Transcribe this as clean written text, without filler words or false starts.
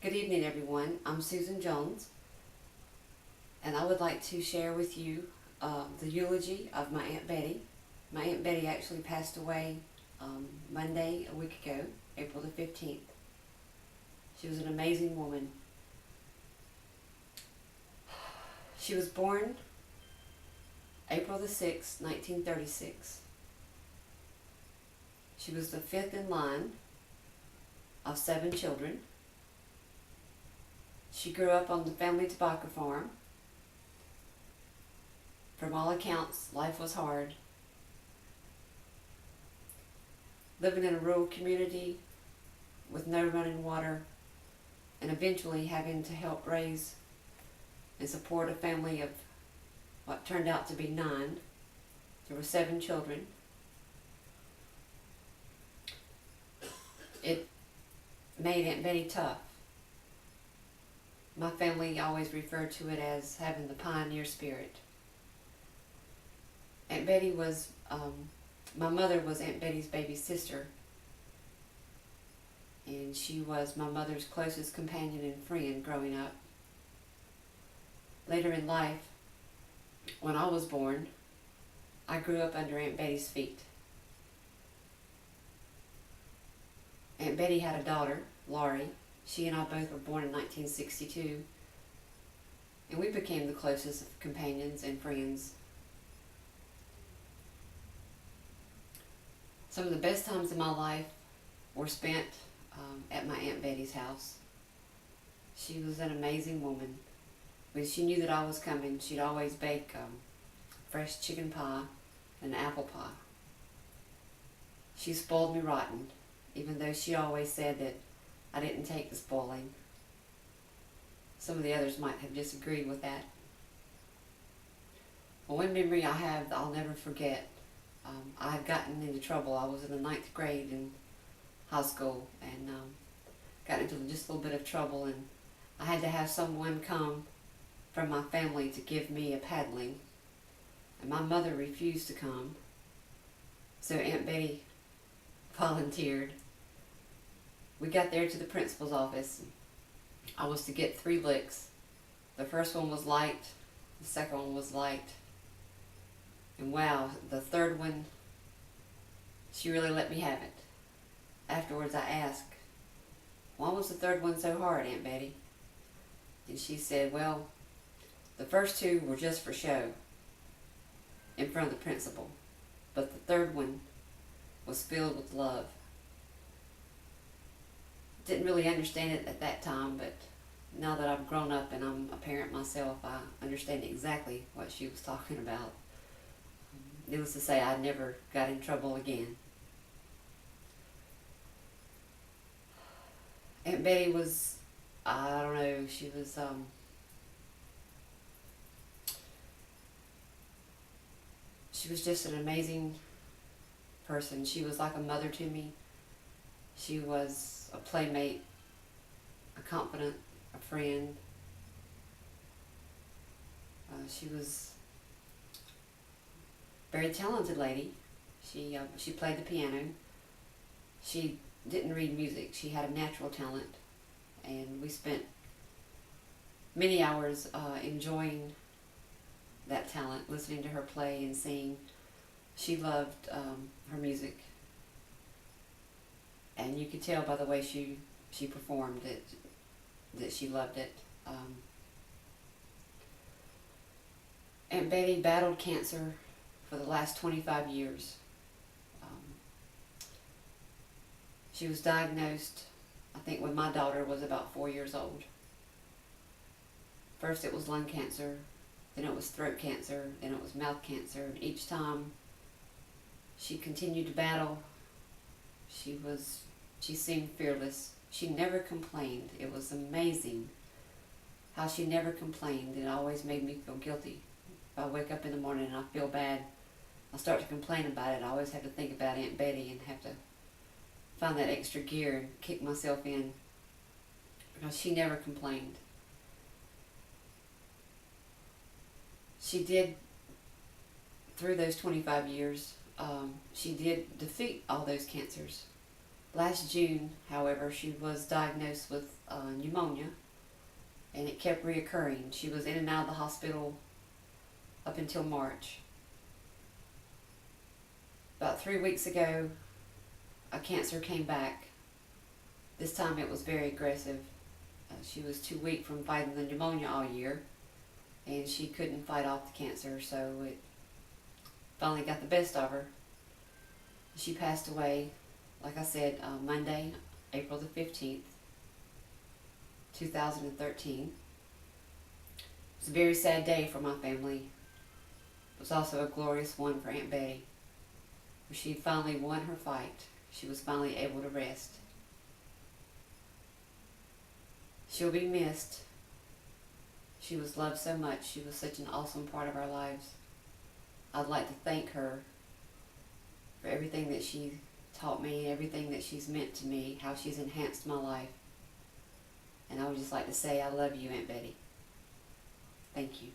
Good evening, everyone. I'm Susan Jones, and I would like to share with you the eulogy of my Aunt Betty. My Aunt Betty actually passed away Monday, a week ago, April the 15th. She was an amazing woman. She was born April the 6th, 1936. She was the fifth in line of 7 children. She grew up on the family tobacco farm. From all accounts, life was hard. Living in a rural community with no running water, and eventually having to help raise and support a family of what turned out to be 9. There were 7 children. It made Aunt Betty tough. My family always referred to it as having the pioneer spirit. Aunt Betty was, my mother was Aunt Betty's baby sister, and she was my mother's closest companion and friend growing up. Later in life, when I was born, I grew up under Aunt Betty's feet. Aunt Betty had a daughter, Laurie. She and I both were born in 1962, and we became the closest of companions and friends. Some of the best times in my life were spent at my Aunt Betty's house. She was an amazing woman. When she knew that I was coming, she'd always bake fresh chicken pie and apple pie. She spoiled me rotten, even though she always said that I didn't take the spoiling. Some of the others might have disagreed with that. Well, one memory I have that I'll never forget, I had gotten into trouble. I was in the 9th grade in high school and got into just a little bit of trouble, and I had to have someone come from my family to give me a paddling, and my mother refused to come, so Aunt Betty volunteered. We got there to the principal's office. I was to get 3 licks. The first one was light, the second one was light, and wow, the third one, she really let me have it. Afterwards I asked, why was the third one so hard, Aunt Betty? And she said, well, the first 2 were just for show in front of the principal, but the third one was filled with love. Didn't really understand it at that time, but now that I've grown up and I'm a parent myself, I understand exactly what she was talking about. Needless to say, I never got in trouble again. Aunt Betty was, I don't know, she was, she was just an amazing person. She was like a mother to me. She was a playmate, a confidant, a friend. She was a very talented lady. She played the piano. She didn't read music. She had a natural talent, and we spent many hours enjoying that talent, listening to her play and sing. She loved her music, and you could tell by the way she performed that she loved it. Aunt Betty battled cancer for the last 25 years. She was diagnosed, I think, when my daughter was about 4 years old. First it was lung cancer, then it was throat cancer, then it was mouth cancer, and each time she continued to battle. She seemed fearless. She never complained. It was amazing how she never complained. It always made me feel guilty. If I wake up in the morning and I feel bad, I start to complain about it. I always have to think about Aunt Betty and have to find that extra gear and kick myself in, because she never complained. She did, through those 25 years, she did defeat all those cancers. Last June, however, she was diagnosed with pneumonia, and it kept reoccurring. She was in and out of the hospital up until March. About 3 weeks ago, a cancer came back. This time it was very aggressive. She was too weak from fighting the pneumonia all year, and she couldn't fight off the cancer, so it finally got the best of her. She passed away, like I said, Monday, April the 15th, 2013. It was a very sad day for my family. It was also a glorious one for Aunt Betty. She finally won her fight. She was finally able to rest. She'll be missed. She was loved so much. She was such an awesome part of our lives. I'd like to thank her for everything that she taught me, everything that she's meant to me, how she's enhanced my life. And I would just like to say I love you, Aunt Betty. Thank you.